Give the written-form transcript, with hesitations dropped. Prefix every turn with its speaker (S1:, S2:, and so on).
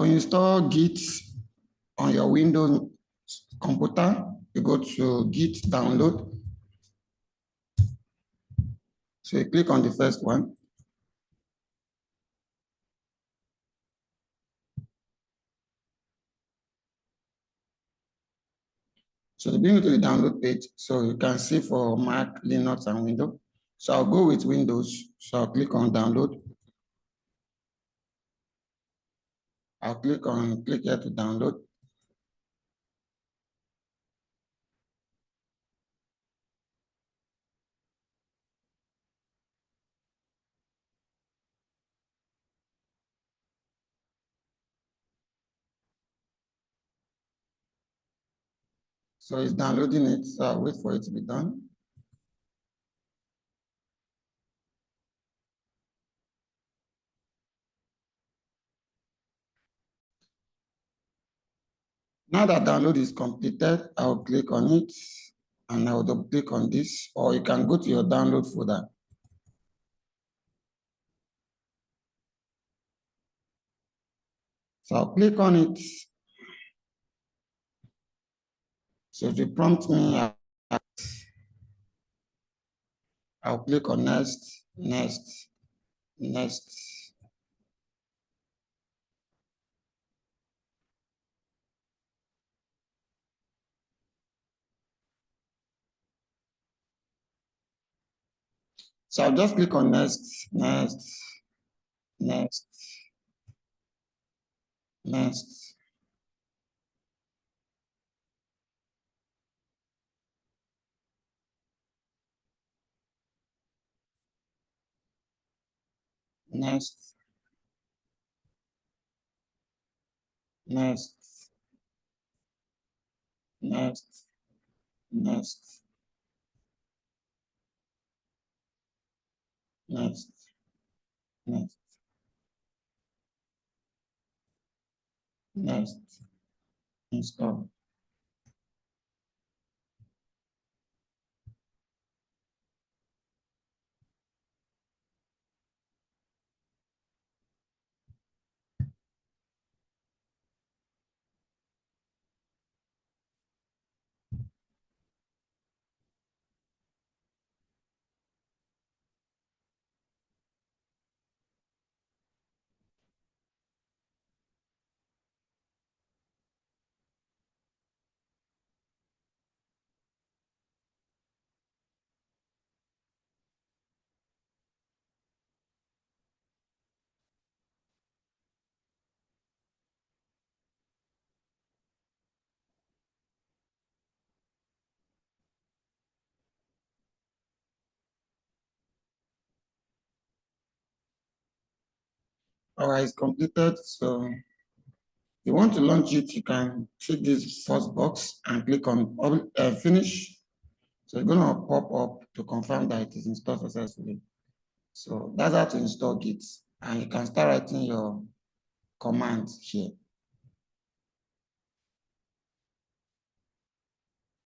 S1: To install Git on your Windows computer, you go to Git download. So you click on the first one. So they bring you to the download page. So you can see for Mac, Linux, and Windows. So I'll go with Windows. So I'll click on download. I'll click here to download. So it's downloading it. So I'll wait for it to be done. Now that download is completed, I'll click on it and I'll double click on this, or you can go to your download folder. So I'll click on it. So if you prompt me, I'll click on next, next, next. So I'll just click on next, next, next, next. Next, next, next, next, next, next, next, install. All right, it's completed. So if you want to launch it, you can click this first box and click on finish. So it's going to pop up to confirm that it is installed successfully. So that's how to install Git. And you can start writing your commands here.